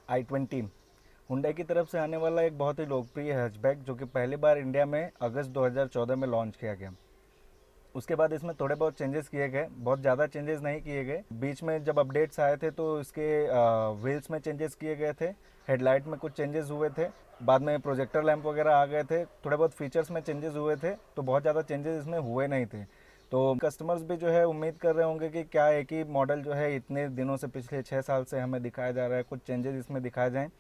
i20 Hyundai की तरफ से आने वाला एक बहुत ही लोकप्रिय हैचबैक जो कि पहली बार इंडिया में अगस्त 2014 में लॉन्च किया गया। उसके बाद इसमें थोड़े बहुत चेंजेस किए गए, बहुत ज़्यादा चेंजेस नहीं किए गए। बीच में जब अपडेट्स आए थे तो इसके व्हील्स में चेंजेस किए गए थे, हेडलाइट में कुछ चेंजेस हुए थे, बाद में प्रोजेक्टर लैंप वगैरह आ गए थे, थोड़े बहुत फीचर्स में चेंजेस हुए थे, तो बहुत ज़्यादा चेंजेस इसमें हुए नहीं थे। तो कस्टमर्स भी जो है उम्मीद कर रहे होंगे कि क्या एक ही मॉडल जो है इतने दिनों से, पिछले 6 साल से हमें दिखाया जा रहा है, कुछ चेंजेस इसमें दिखाए जाएँ।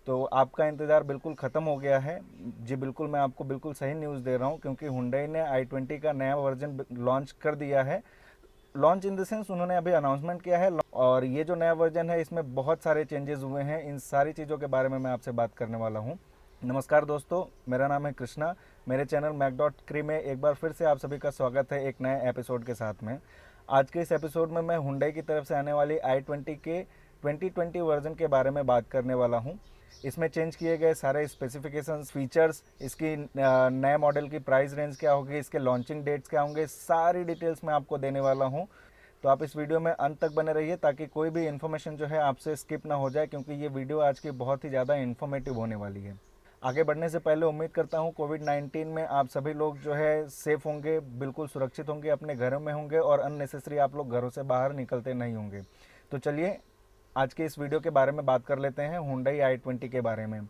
तो आपका इंतज़ार बिल्कुल ख़त्म हो गया है। जी बिल्कुल, मैं आपको बिल्कुल सही न्यूज़ दे रहा हूँ क्योंकि हुंडई ने i20 का नया वर्जन लॉन्च कर दिया है। लॉन्च इन द सेंस उन्होंने अभी अनाउंसमेंट किया है, और ये जो नया वर्जन है इसमें बहुत सारे चेंजेस हुए हैं। इन सारी चीज़ों के बारे में मैं आपसे बात करने वाला हूँ। नमस्कार दोस्तों, मेरा नाम है कृष्णा। मेरे चैनल मैक.क्री में एक बार फिर से आप सभी का स्वागत है एक नए एपिसोड के साथ में। आज के इस एपिसोड में मैं हुंडई की तरफ से आने वाली i20 के 2020 वर्जन के बारे में बात करने वाला हूँ। इसमें चेंज किए गए सारे स्पेसिफिकेशंस, फीचर्स, इसकी नए मॉडल की प्राइस रेंज क्या होगी, इसके लॉन्चिंग डेट्स क्या होंगे, सारी डिटेल्स मैं आपको देने वाला हूँ। तो आप इस वीडियो में अंत तक बने रहिए ताकि कोई भी इन्फॉर्मेशन जो है आपसे स्किप ना हो जाए, क्योंकि ये वीडियो आज की बहुत ही ज़्यादा इन्फॉर्मेटिव होने वाली है। आगे बढ़ने से पहले उम्मीद करता हूँ कोविड-19 में आप सभी लोग जो है सेफ़ होंगे, बिल्कुल सुरक्षित होंगे, अपने घरों में होंगे और अननेसेसरी आप लोग घरों से बाहर निकलते नहीं होंगे। तो चलिए आज के इस वीडियो के बारे में बात कर लेते हैं, हुंडई i20 के बारे में।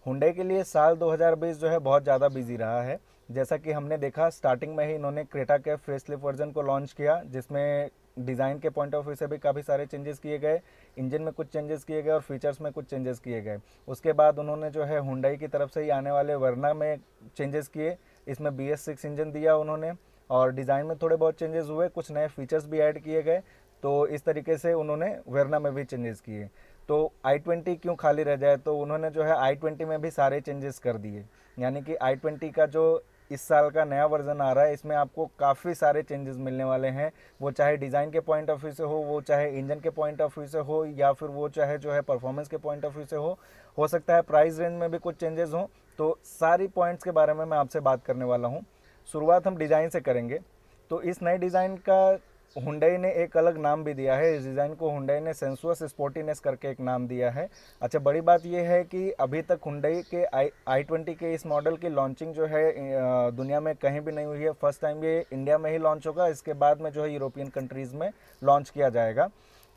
हुंडई के लिए साल 2020 जो है बहुत ज़्यादा बिजी रहा है। जैसा कि हमने देखा, स्टार्टिंग में ही इन्होंने क्रेटा के फेसलिफ्ट वर्जन को लॉन्च किया, जिसमें डिज़ाइन के पॉइंट ऑफ व्यू से भी काफ़ी सारे चेंजेस किए गए, इंजन में कुछ चेंजेस किए गए और फीचर्स में कुछ चेंजेस किए गए। उसके बाद उन्होंने जो है हुंडई की तरफ से ही आने वाले वर्ना में चेंजेस किए, इसमें BS6 इंजन दिया उन्होंने, और डिज़ाइन में थोड़े बहुत चेंजेस हुए, कुछ नए फीचर्स भी ऐड किए गए। तो इस तरीके से उन्होंने वेरना में भी चेंजेस किए। तो i20 क्यों खाली रह जाए, तो उन्होंने जो है i20 में भी सारे चेंजेस कर दिए। यानी कि i20 का जो इस साल का नया वर्जन आ रहा है, इसमें आपको काफ़ी सारे चेंजेस मिलने वाले हैं। वो चाहे डिज़ाइन के पॉइंट ऑफ व्यू से हो चाहे इंजन के पॉइंट ऑफ व्यू से हो, या फिर वो चाहे जो है परफॉर्मेंस के पॉइंट ऑफ व्यू से हो सकता है प्राइस रेंज में भी कुछ चेंजेस हों। तो सारी पॉइंट्स के बारे में मैं आपसे बात करने वाला हूँ। शुरुआत हम डिज़ाइन से करेंगे। तो इस नए डिज़ाइन का हुंडई ने एक अलग नाम भी दिया है। इस डिज़ाइन को हुंडई ने सेंसुअस स्पोर्टीनेस करके एक नाम दिया है। अच्छा, बड़ी बात यह है कि अभी तक हुंडई के i20 के इस मॉडल की लॉन्चिंग जो है दुनिया में कहीं भी नहीं हुई है। फर्स्ट टाइम ये इंडिया में ही लॉन्च होगा, इसके बाद में जो है यूरोपियन कंट्रीज़ में लॉन्च किया जाएगा।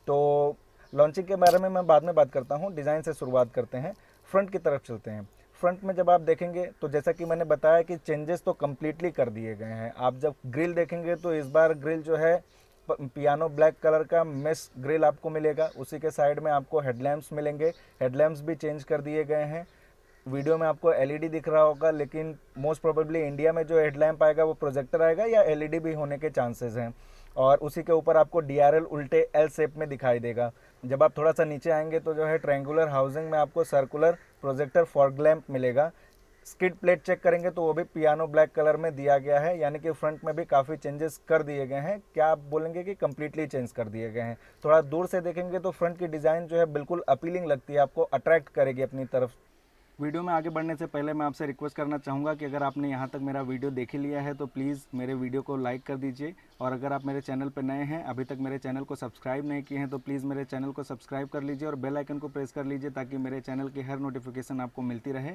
तो लॉन्चिंग के बारे में मैं बाद में बात करता हूँ, डिज़ाइन से शुरुआत करते हैं। फ्रंट की तरफ चलते हैं। फ्रंट में जब आप देखेंगे तो जैसा कि मैंने बताया कि चेंजेस तो कम्प्लीटली कर दिए गए हैं। आप जब ग्रिल देखेंगे तो इस बार ग्रिल जो है पियानो ब्लैक कलर का मेश ग्रिल आपको मिलेगा। उसी के साइड में आपको हेडलैम्प्स मिलेंगे, हेडलैम्प्स भी चेंज कर दिए गए हैं। वीडियो में आपको एलईडी दिख रहा होगा, लेकिन मोस्ट प्रोबेबली इंडिया में जो हेडलैम्प आएगा वो प्रोजेक्टर आएगा या एलईडी भी होने के चांसेस हैं। और उसी के ऊपर आपको डीआरएल उल्टे एल शेप में दिखाई देगा। जब आप थोड़ा सा नीचे आएंगे तो जो है ट्रायंगुलर हाउसिंग में आपको सर्कुलर प्रोजेक्टर फॉग लैंप मिलेगा। स्किड प्लेट चेक करेंगे तो वो भी पियानो ब्लैक कलर में दिया गया है। यानी कि फ्रंट में भी काफ़ी चेंजेस कर दिए गए हैं। क्या आप बोलेंगे कि कम्प्लीटली चेंज कर दिए गए हैं? थोड़ा दूर से देखेंगे तो फ्रंट की डिज़ाइन जो है बिल्कुल अपीलिंग लगती है, आपको अट्रैक्ट करेगी अपनी तरफ। वीडियो में आगे बढ़ने से पहले मैं आपसे रिक्वेस्ट करना चाहूँगा कि अगर आपने यहाँ तक मेरा वीडियो देख ही लिया है तो प्लीज़ मेरे वीडियो को लाइक कर दीजिए, और अगर आप मेरे चैनल पर नए हैं, अभी तक मेरे चैनल को सब्सक्राइब नहीं किए हैं, तो प्लीज़ मेरे चैनल को सब्सक्राइब कर लीजिए और बेल आइकन को प्रेस कर लीजिए ताकि मेरे चैनल की हर नोटिफिकेशन आपको मिलती रहे।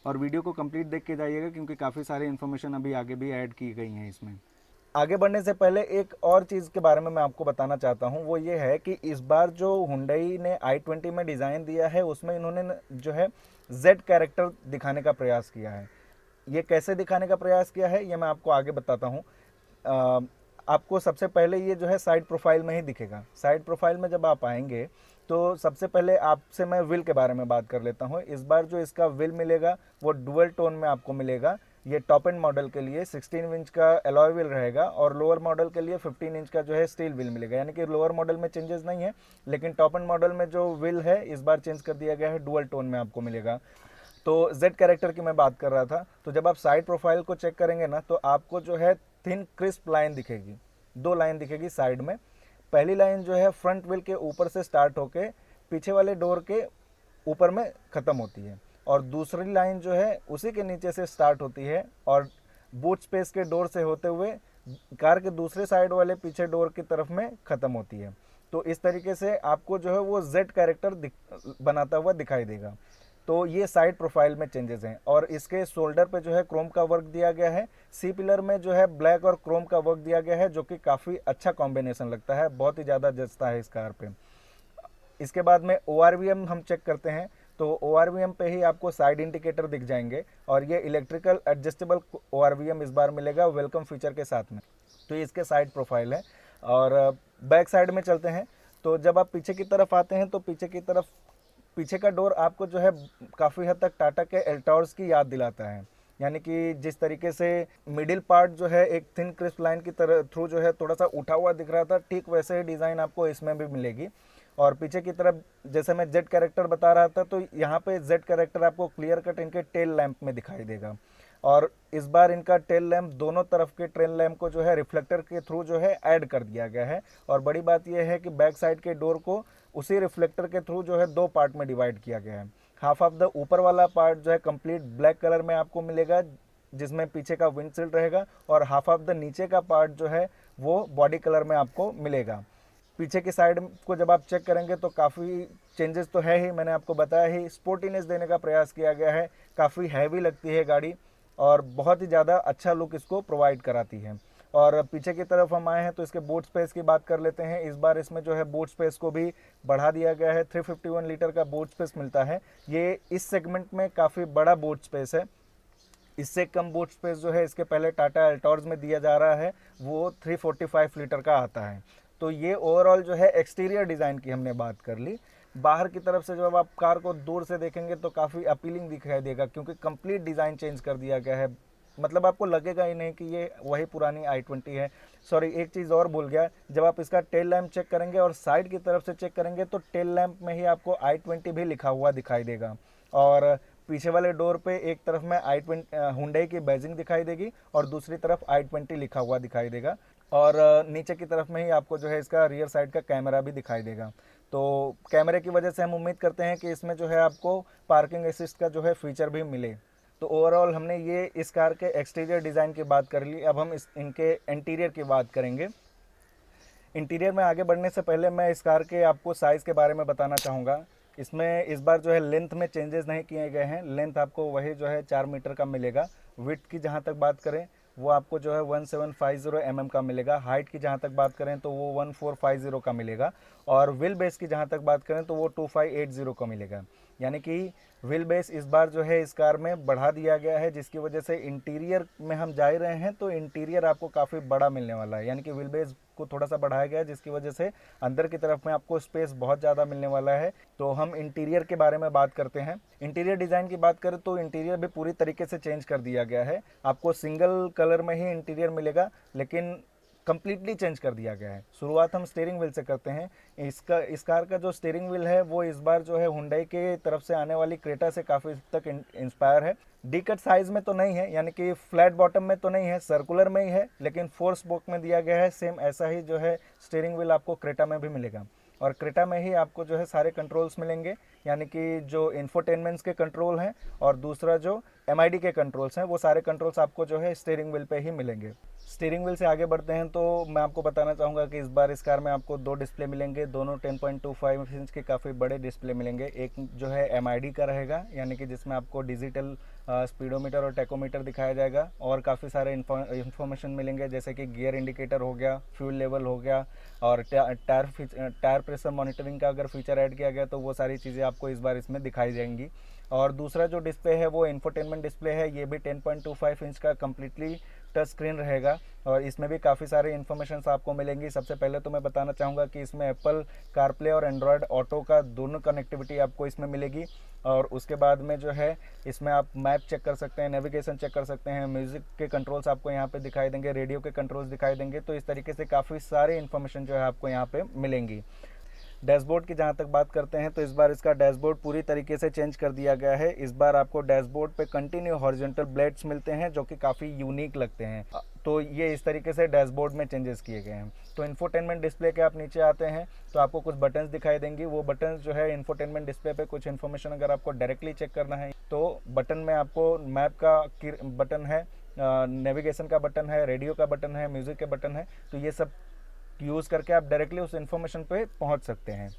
और वीडियो को कंप्लीट देख के जाइएगा क्योंकि काफ़ी सारी इन्फॉर्मेशन अभी आगे भी ऐड की गई हैं इसमें। आगे बढ़ने से पहले एक और चीज़ के बारे में मैं आपको बताना चाहता हूँ, वो ये है कि इस बार जो हुंडई ने i20 में डिज़ाइन दिया है उसमें इन्होंने जो है जेड कैरेक्टर दिखाने का प्रयास किया है। ये कैसे दिखाने का प्रयास किया है ये मैं आपको आगे बताता हूँ। आपको सबसे पहले ये जो है साइड प्रोफाइल में ही दिखेगा। साइड प्रोफाइल में जब आप आएंगे तो सबसे पहले आपसे मैं व्हील के बारे में बात कर लेता हूँ। इस बार जो इसका व्हील मिलेगा वो डुअल टोन में आपको मिलेगा। ये टॉप एंड मॉडल के लिए 16 इंच का एलॉय व्हील रहेगा और लोअर मॉडल के लिए 15 इंच का जो है स्टील व्हील मिलेगा। यानी कि लोअर मॉडल में चेंजेस नहीं है, लेकिन टॉप एंड मॉडल में जो व्हील है इस बार चेंज कर दिया गया है, डुअल टोन में आपको मिलेगा। तो जेड कैरेक्टर की मैं बात कर रहा था। तो जब आप साइड प्रोफाइल को चेक करेंगे ना तो आपको जो है थिन क्रिस्प लाइन दिखेगी। दो लाइन दिखेगी साइड में। पहली लाइन जो है फ्रंट व्हील के ऊपर से स्टार्ट होके पीछे वाले डोर के ऊपर में ख़त्म होती है, और दूसरी लाइन जो है उसी के नीचे से स्टार्ट होती है और बूट स्पेस के डोर से होते हुए कार के दूसरे साइड वाले पीछे डोर की तरफ में ख़त्म होती है। तो इस तरीके से आपको जो है वो जेड कैरेक्टर बनाता हुआ दिखाई देगा। तो ये साइड प्रोफाइल में चेंजेस हैं। और इसके शोल्डर पे जो है क्रोम का वर्क दिया गया है, सी पिलर में जो है ब्लैक और क्रोम का वर्क दिया गया है, जो कि काफ़ी अच्छा कॉम्बिनेशन लगता है, बहुत ही ज़्यादा जचता है इस कार पे। इसके बाद में ओ हम चेक करते हैं, तो ओ पे ही आपको साइड इंडिकेटर दिख जाएंगे, और ये इलेक्ट्रिकल एडजस्टेबल ओ इस बार मिलेगा वेलकम फीचर के साथ में। तो ये इसके साइड प्रोफाइल है। और बैक साइड में चलते हैं, तो जब आप पीछे की तरफ आते हैं तो पीछे की तरफ पीछे का डोर आपको जो है काफ़ी हद तक टाटा के एल्टॉर्स की याद दिलाता है। यानी कि जिस तरीके से मिडिल पार्ट जो है एक थिन क्रिस्प लाइन की तरह थ्रू जो है थोड़ा सा उठा हुआ दिख रहा था, ठीक वैसे ही डिज़ाइन आपको इसमें भी मिलेगी। और पीछे की तरफ जैसे मैं जेड कैरेक्टर बता रहा था, तो यहाँ पे जेड कैरेक्टर आपको क्लियर कट इनके टेल लैंप में दिखाई देगा। और इस बार इनका टेल लैंप दोनों तरफ के टेल लैंप को जो है रिफ्लेक्टर के थ्रू जो है ऐड कर दिया गया है। और बड़ी बात यह है कि बैक साइड के डोर को उसी रिफ्लेक्टर के थ्रू जो है दो पार्ट में डिवाइड किया गया है। हाफ ऑफ द ऊपर वाला पार्ट जो है कंप्लीट ब्लैक कलर में आपको मिलेगा, जिसमें पीछे का विंडशील्ड रहेगा, और हाफ ऑफ द नीचे का पार्ट जो है वो बॉडी कलर में आपको मिलेगा। पीछे की साइड को जब आप चेक करेंगे तो काफ़ी चेंजेस तो है ही, मैंने आपको बताया ही, स्पोर्टीनेस देने का प्रयास किया गया है। काफ़ी हैवी लगती है गाड़ी और बहुत ही ज़्यादा अच्छा लुक इसको प्रोवाइड कराती है। और पीछे की तरफ हम आए हैं तो इसके बूट स्पेस की बात कर लेते हैं। इस बार इसमें जो है बूट स्पेस को भी बढ़ा दिया गया है, 351 लीटर का बूट स्पेस मिलता है। ये इस सेगमेंट में काफ़ी बड़ा बूट स्पेस है। इससे कम बूट स्पेस जो है इसके पहले टाटा एल्टॉर्स में दिया जा रहा है, वो 345 लीटर का आता है। तो ये ओवरऑल जो है एक्सटीरियर डिज़ाइन की हमने बात कर ली। बाहर की तरफ से जब आप कार को दूर से देखेंगे तो काफ़ी अपीलिंग दिखाई देगा, क्योंकि कंप्लीट डिज़ाइन चेंज कर दिया गया है। मतलब आपको लगेगा ही नहीं कि ये वही पुरानी i20 है। सॉरी, एक चीज़ और भूल गया, जब आप इसका टेल लैंप चेक करेंगे और साइड की तरफ से चेक करेंगे तो टेल लैंप में ही आपको i20 भी लिखा हुआ दिखाई देगा। और पीछे वाले डोर पे एक तरफ में हुंडई की बैजिंग दिखाई देगी और दूसरी तरफ i20 लिखा हुआ दिखाई देगा। और नीचे की तरफ में ही आपको जो है इसका रियर साइड का कैमरा भी दिखाई देगा। तो कैमरे की वजह से हम उम्मीद करते हैं कि इसमें जो है आपको पार्किंग असिस्ट का जो है फीचर भी मिले। तो ओवरऑल हमने ये इस कार के एक्सटीरियर डिज़ाइन की बात कर ली। अब हम इनके इंटीरियर की बात करेंगे। इंटीरियर में आगे बढ़ने से पहले मैं इस कार के आपको साइज़ के बारे में बताना चाहूँगा। इसमें इस बार जो है लेंथ में चेंजेस नहीं किए गए हैं। लेंथ आपको वही जो है 4 मीटर का मिलेगा। विड्थ की जहाँ तक बात करें वो आपको जो है 1750 mm का मिलेगा। हाइट की जहाँ तक बात करें तो वो 1450 का मिलेगा। और व्हील बेस की जहाँ तक बात करें तो वो 2580 का मिलेगा। यानी कि व्हील बेस इस बार जो है इस कार में बढ़ा दिया गया है, जिसकी वजह से इंटीरियर में हम जा रहे हैं तो इंटीरियर आपको काफ़ी बड़ा मिलने वाला है। यानी कि व्हील बेस को थोड़ा सा बढ़ाया गया है, जिसकी वजह से अंदर की तरफ में आपको स्पेस बहुत ज़्यादा मिलने वाला है। तो हम इंटीरियर के बारे में बात करते हैं। इंटीरियर डिज़ाइन की बात करें तो इंटीरियर भी पूरी तरीके से चेंज कर दिया गया है। आपको सिंगल कलर में ही इंटीरियर मिलेगा, लेकिन कंप्लीटली चेंज कर दिया गया है। शुरुआत हम स्टीयरिंग व्हील से करते हैं। इस कार का जो स्टीयरिंग व्हील है वो इस बार जो है हुंडई के तरफ से आने वाली क्रेटा से काफ़ी तक इंस्पायर है। डी कट साइज में तो नहीं है, यानी कि फ्लैट बॉटम में तो नहीं है, सर्कुलर में ही है, लेकिन 4 स्पोक में दिया गया है। सेम ऐसा ही जो है स्टीयरिंग व्हील आपको क्रेटा में भी मिलेगा। और क्रेटा में ही आपको जो है सारे कंट्रोल्स मिलेंगे, यानी कि जो इंफोटेनमेंट्स के कंट्रोल हैं और दूसरा जो MID के कंट्रोल्स हैं, वो सारे कंट्रोल्स आपको जो है स्टीयरिंग व्हील पे ही मिलेंगे। स्टीयरिंग व्हील से आगे बढ़ते हैं तो मैं आपको बताना चाहूँगा कि इस बार इस कार में आपको 2 डिस्प्ले मिलेंगे। दोनों 10.25 इंच के काफ़ी बड़े डिस्प्ले मिलेंगे। एक जो है MID का रहेगा, यानी कि जिसमें आपको डिजिटल स्पीडोमीटर और टेकोमीटर दिखाया जाएगा, और काफ़ी सारे इन्फॉर्मेशन मिलेंगे, जैसे कि गियर इंडिकेटर हो गया, फ्यूल लेवल हो गया, और टायर प्रेशर मॉनिटरिंग का अगर फीचर ऐड किया गया तो वो सारी चीज़ें आपको इस बार इसमें दिखाई जाएंगी। और दूसरा जो डिस्प्ले है वो इंफोटेनमेंट डिस्प्ले है। ये भी 10.25 इंच का कम्प्लीटली टच स्क्रीन रहेगा, और इसमें भी काफ़ी सारे इन्फॉर्मेशन आपको मिलेंगी। सबसे पहले तो मैं बताना चाहूँगा कि इसमें एप्पल कारप्ले और एंड्रॉयड ऑटो का दोनों कनेक्टिविटी आपको इसमें मिलेगी। और उसके बाद में जो है इसमें आप मैप चेक कर सकते हैं, नेविगेशन चेक कर सकते हैं, म्यूज़िक के कंट्रोल्स आपको यहाँ पे दिखाई देंगे, रेडियो के कंट्रोल्स दिखाई देंगे। तो इस तरीके से काफ़ी सारे इन्फॉर्मेशन जो है आपको यहाँ पे मिलेंगी। डैशबोर्ड की जहाँ तक बात करते हैं तो इस बार इसका डैशबोर्ड पूरी तरीके से चेंज कर दिया गया है। इस बार आपको डैशबोर्ड पे कंटिन्यू हॉरिजॉन्टल ब्लेड्स मिलते हैं, जो कि काफ़ी यूनिक लगते हैं। तो ये इस तरीके से डैशबोर्ड में चेंजेस किए गए हैं। तो इन्फोटेनमेंट डिस्प्ले के आप नीचे आते हैं तो आपको कुछ बटन्स दिखाई देंगी। वो बटन्स जो है इन्फोटेनमेंट डिस्प्ले पे कुछ इन्फॉर्मेशन अगर आपको डायरेक्टली चेक करना है तो बटन में आपको मैप का बटन है, नेविगेशन का बटन है, रेडियो का बटन है, म्यूज़िक के बटन है। तो ये सब यूज़ करके आप डायरेक्टली उस इन्फॉर्मेशन पे पहुंच सकते हैं।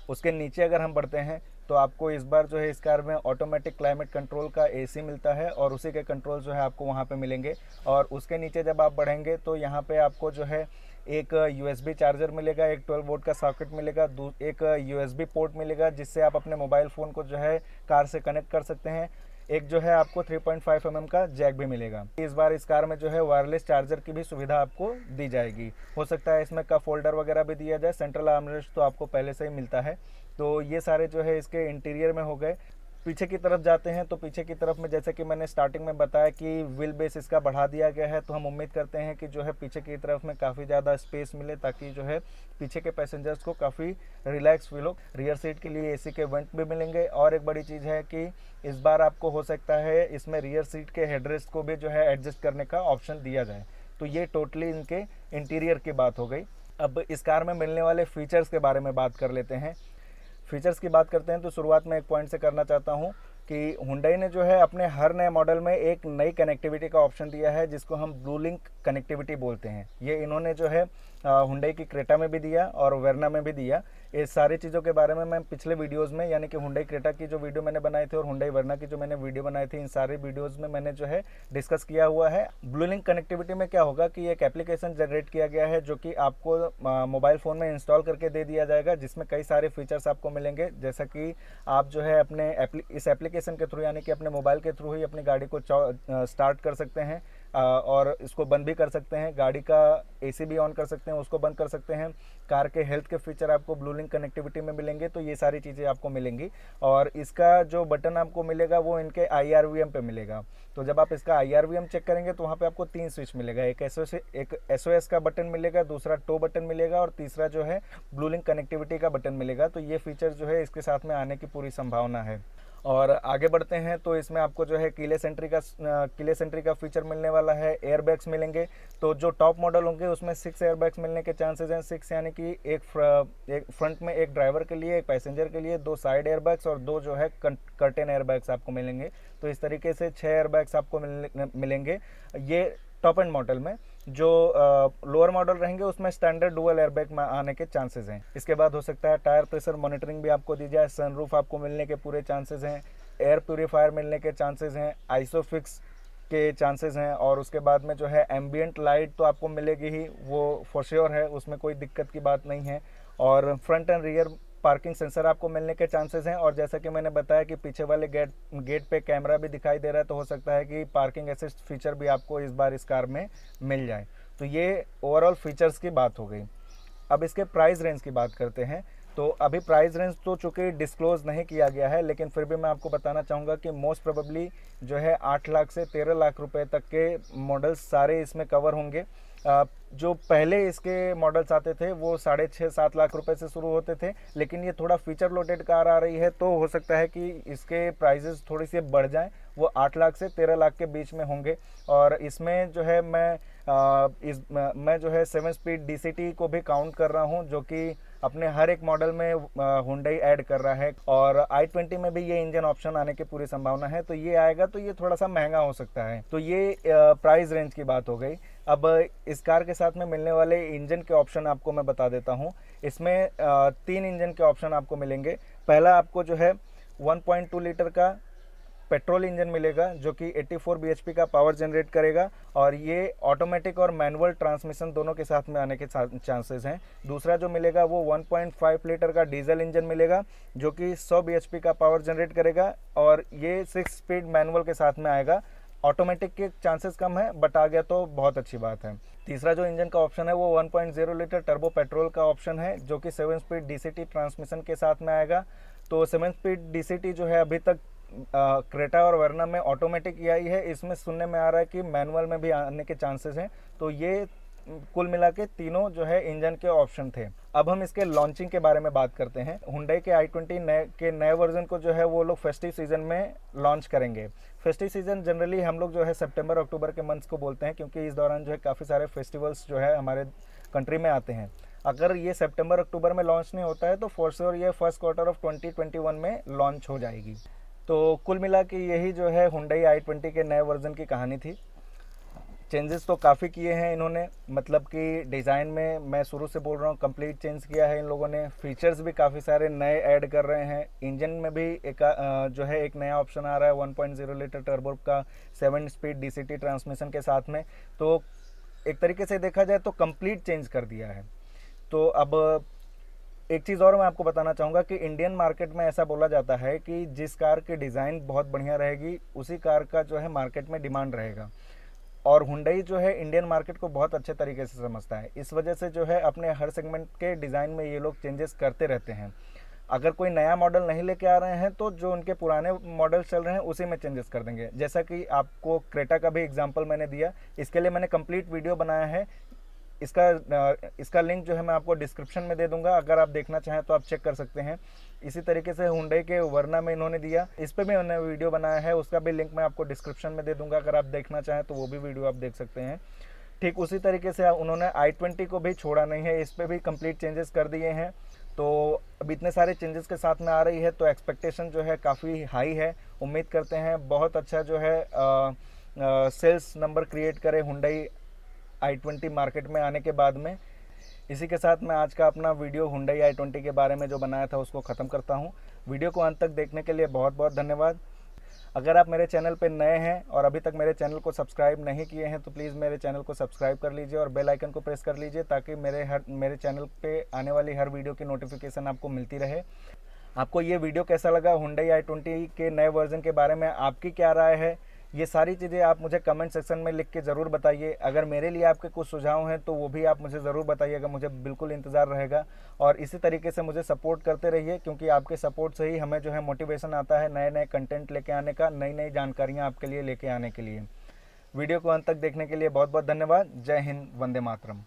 उसके नीचे अगर हम बढ़ते हैं तो आपको इस बार जो है इस कार में ऑटोमेटिक क्लाइमेट कंट्रोल का एसी मिलता है और उसी के कंट्रोल जो है आपको वहाँ पे मिलेंगे। और उसके नीचे जब आप बढ़ेंगे तो यहाँ पे आपको जो है एक यूएसबी चार्जर मिलेगा, एक 12 वोल्ट का सॉकेट मिलेगा, एक यूएसबी पोर्ट मिलेगा जिससे आप अपने मोबाइल फ़ोन को जो है कार से कनेक्ट कर सकते हैं। एक जो है आपको 3.5 mm का जैक भी मिलेगा। इस बार इस कार में जो है वायरलेस चार्जर की भी सुविधा आपको दी जाएगी। हो सकता है इसमें कप होल्डर वगैरह भी दिया जाए। सेंट्रल आर्मरेस्ट तो आपको पहले से ही मिलता है। तो ये सारे जो है इसके इंटीरियर में हो गए। पीछे की तरफ जाते हैं तो पीछे की तरफ में जैसे कि मैंने स्टार्टिंग में बताया कि व्हील बेस इसका बढ़ा दिया गया है। तो हम उम्मीद करते हैं कि जो है पीछे की तरफ में काफ़ी ज़्यादा स्पेस मिले ताकि जो है पीछे के पैसेंजर्स को काफ़ी रिलैक्स फील हो। रियर सीट के लिए एसी के वेंट भी मिलेंगे। और एक बड़ी चीज़ है कि इस बार आपको हो सकता है इसमें रियर सीट के हेडरेस्ट को भी जो है एडजस्ट करने का ऑप्शन दिया जाए। तो ये टोटली इनके इंटीरियर की बात हो गई। अब इस कार में मिलने वाले फीचर्स के बारे में बात कर लेते हैं। फीचर्स की बात करते हैं तो शुरुआत में एक पॉइंट से करना चाहता हूं कि हुंडई ने जो है अपने हर नए मॉडल में एक नई कनेक्टिविटी का ऑप्शन दिया है जिसको हम ब्लू लिंक कनेक्टिविटी बोलते हैं। ये इन्होंने जो है हुंडई की क्रेटा में भी दिया और वेरना में भी दिया। ये सारी चीज़ों के बारे में मैं पिछले वीडियोस में यानी कि हुंडई क्रेटा की जो वीडियो मैंने बनाई थी और हुंडई वेरना की जो मैंने वीडियो बनाई थी, इन सारे वीडियोस में मैंने जो है डिस्कस किया हुआ है। ब्लू लिंक कनेक्टिविटी में क्या होगा कि एक एप्लीकेशन जनरेट किया गया है जो कि आपको मोबाइल फ़ोन में इंस्टॉल करके दे दिया जाएगा, जिसमें कई सारे फीचर्स आपको मिलेंगे। जैसा कि आप जो है अपने इस एप्लीकेशन के थ्रू यानी कि अपने मोबाइल के थ्रू ही अपनी गाड़ी को स्टार्ट कर सकते हैं और इसको बंद भी कर सकते हैं। गाड़ी का एसी भी ऑन कर सकते हैं, उसको बंद कर सकते हैं। कार के हेल्थ के फीचर आपको ब्लू लिंक कनेक्टिविटी में मिलेंगे। तो ये सारी चीज़ें आपको मिलेंगी। और इसका जो बटन आपको मिलेगा वो इनके IRVM पे मिलेगा। तो जब आप इसका IRVM चेक करेंगे तो वहाँ पे आपको 3 स्विच मिलेगा। एक SOS का बटन मिलेगा, दूसरा टो बटन मिलेगा और तीसरा जो है ब्लू लिंक कनेक्टिविटी का बटन मिलेगा। तो ये फीचर जो है इसके साथ में आने की पूरी संभावना है। और आगे बढ़ते हैं तो इसमें आपको जो है कीलेस एंट्री का फीचर मिलने वाला है। एयरबैग्स मिलेंगे। तो जो टॉप मॉडल होंगे उसमें 6 एयरबैग्स मिलने के चांसेस हैं। 6 यानी कि एक फ्रंट में, एक ड्राइवर के लिए, एक पैसेंजर के लिए, 2 साइड एयरबैग्स और 2 जो है कर्टेन एयरबैग्स आपको मिलेंगे। तो इस तरीके से 6 एयरबैग्स आपको मिलेंगे ये टॉप एंड मॉडल में। जो लोअर मॉडल रहेंगे उसमें स्टैंडर्ड डुअल एयरबैग में आने के चांसेस हैं। इसके बाद हो सकता है टायर प्रेशर मॉनिटरिंग भी आपको दी जाए। सनरूफ आपको मिलने के पूरे चांसेस हैं। एयर प्यूरीफायर मिलने के चांसेस हैं। आइसोफिक्स के चांसेस हैं। और उसके बाद में जो है एम्बियंट लाइट तो आपको मिलेगी ही, वो फॉर श्योर है, उसमें कोई दिक्कत की बात नहीं है। और front end rear parking sensor आपको मिलने के चांसेस हैं। और जैसा कि मैंने बताया कि पीछे वाले गेट पे कैमरा भी दिखाई दे रहा है, तो हो सकता है कि पार्किंग असिस्ट फीचर भी आपको इस बार इस कार में मिल जाए। तो ये ओवरऑल फीचर्स की बात हो गई। अब इसके प्राइस रेंज की बात करते हैं। तो अभी प्राइस रेंज तो चूँकि डिस्क्लोज नहीं किया गया है, लेकिन फिर भी मैं आपको बताना चाहूँगा कि मोस्ट प्रोबेबली जो है 8 लाख से 13 लाख रुपए तक के मॉडल्स सारे इसमें कवर होंगे। जो पहले इसके मॉडल्स आते थे वो 6.5-7 लाख रुपए से शुरू होते थे, लेकिन ये थोड़ा फीचर लोडेड कार आ रही है तो हो सकता है कि इसके प्राइजेस थोड़ी सी बढ़ जाएं। वो 8 लाख से 13 लाख के बीच में होंगे। और इसमें जो है मैं जो है 7 स्पीड DCT को भी काउंट कर रहा हूँ, जो कि अपने हर एक मॉडल में हुंडई ऐड कर रहा है। और i20 में भी ये इंजन ऑप्शन आने की पूरी संभावना है। तो ये आएगा तो ये थोड़ा सा महंगा हो सकता है। तो ये प्राइस रेंज की बात हो गई। अब इस कार के साथ में मिलने वाले इंजन के ऑप्शन आपको मैं बता देता हूँ। इसमें 3 इंजन के ऑप्शन आपको मिलेंगे। पहला आपको जो है 1.2 लीटर का पेट्रोल इंजन मिलेगा जो कि 84 bhp का पावर जनरेट करेगा और ये ऑटोमेटिक और मैनुअल ट्रांसमिशन दोनों के साथ में आने के चांसेस हैं। दूसरा जो मिलेगा वो 1.5 लीटर का डीजल इंजन मिलेगा जो कि 100 bhp का पावर जनरेट करेगा और ये 6 स्पीड मैनुअल के साथ में आएगा। ऑटोमेटिक के चांसेस कम है बट आ गया तो बहुत अच्छी बात है। तीसरा जो इंजन का ऑप्शन है वो 1.0 लीटर टर्बो पेट्रोल का ऑप्शन है जो कि 7 स्पीड DCT ट्रांसमिशन के साथ में आएगा। तो 7 स्पीड DCT जो है अभी तक क्रेटा और वर्ना में ऑटोमेटिक ही आई है, इसमें सुनने में आ रहा है कि मैनुअल में भी आने के चांसेस हैं। तो ये कुल मिला के तीनों जो है इंजन के ऑप्शन थे। अब हम इसके लॉन्चिंग के बारे में बात करते हैं। हुंडई के i20 के नए वर्जन को जो है वो लोग फेस्टिव सीजन में लॉन्च करेंगे। फेस्टिव सीजन जनरली हम लोग जो है सितंबर अक्टूबर के मंथ्स को बोलते हैं क्योंकि इस दौरान जो है काफ़ी सारे फेस्टिवल्स जो है हमारे कंट्री में आते हैं। अगर ये सितंबर अक्टूबर में लॉन्च नहीं होता है तो फॉर श्योर ये फर्स्ट क्वार्टर ऑफ 2021 में लॉन्च हो जाएगी। तो कुल मिला के यही जो है हुंडई i20 के नए वर्जन की कहानी थी। चेंजेस तो काफ़ी किए हैं इन्होंने, मतलब कि डिज़ाइन में मैं शुरू से बोल रहा हूँ कंप्लीट चेंज किया है इन लोगों ने। फीचर्स भी काफ़ी सारे नए ऐड कर रहे हैं। इंजन में भी एक जो है एक नया ऑप्शन आ रहा है 1.0 लीटर टर्बो का 7 स्पीड DCT ट्रांसमिशन के साथ में। तो एक तरीके से देखा जाए तो कंप्लीट चेंज कर दिया है। तो अब एक चीज़ और मैं आपको बताना चाहूँगा कि इंडियन मार्केट में ऐसा बोला जाता है कि जिस कार की डिज़ाइन बहुत बढ़िया रहेगी उसी कार का जो है मार्केट में डिमांड रहेगा। और हुंडई जो है इंडियन मार्केट को बहुत अच्छे तरीके से समझता है, इस वजह से जो है अपने हर सेगमेंट के डिज़ाइन में ये लोग चेंजेस करते रहते हैं। अगर कोई नया मॉडल नहीं लेके आ रहे हैं तो जो उनके पुराने मॉडल चल रहे हैं उसी में चेंजेस कर देंगे। जैसा कि आपको क्रेटा का भी एग्जांपल मैंने दिया, इसके लिए मैंने कंप्लीट वीडियो बनाया है। इसका लिंक जो है मैं आपको डिस्क्रिप्शन में दे दूंगा, अगर आप देखना चाहें तो आप चेक कर सकते हैं। इसी तरीके से हुंडई के वरना में इन्होंने दिया, इस पर भी उन्होंने वीडियो बनाया है, उसका भी लिंक मैं आपको डिस्क्रिप्शन में दे दूंगा, अगर आप देखना चाहें तो वो भी वीडियो आप देख सकते हैं। ठीक उसी तरीके से उन्होंने i20 को भी छोड़ा नहीं है, इस पर भी कंप्लीट चेंजेस कर दिए हैं। तो अब इतने सारे चेंजेस के साथ में आ रही है तो एक्सपेक्टेशन जो है काफ़ी हाई है। उम्मीद करते हैं बहुत अच्छा जो है सेल्स नंबर क्रिएट करे हुंडई i20 मार्केट में आने के बाद में। इसी के साथ मैं आज का अपना वीडियो हुंडई i20 के बारे में जो बनाया था उसको ख़त्म करता हूँ। वीडियो को अंत तक देखने के लिए बहुत बहुत धन्यवाद। अगर आप मेरे चैनल पर नए हैं और अभी तक मेरे चैनल को सब्सक्राइब नहीं किए हैं तो प्लीज़ मेरे चैनल को सब्सक्राइब कर लीजिए और बेल आइकन को प्रेस कर लीजिए, ताकि मेरे चैनल पे आने वाली हर वीडियो की नोटिफिकेशन आपको मिलती रहे। आपको ये वीडियो कैसा लगा, हुंडई i20 के नए वर्जन के बारे में आपकी क्या राय है, ये सारी चीज़ें आप मुझे कमेंट सेक्शन में लिख के ज़रूर बताइए। अगर मेरे लिए आपके कुछ सुझाव हैं तो वो भी आप मुझे ज़रूर बताइएगा, मुझे बिल्कुल इंतज़ार रहेगा। और इसी तरीके से मुझे सपोर्ट करते रहिए, क्योंकि आपके सपोर्ट से ही हमें जो है मोटिवेशन आता है नए नए कंटेंट लेके आने का, नई नई जानकारियाँ आपके लिए लेके आने के लिए। वीडियो को अंत तक देखने के लिए बहुत बहुत धन्यवाद। जय हिंद, वंदे मातरम।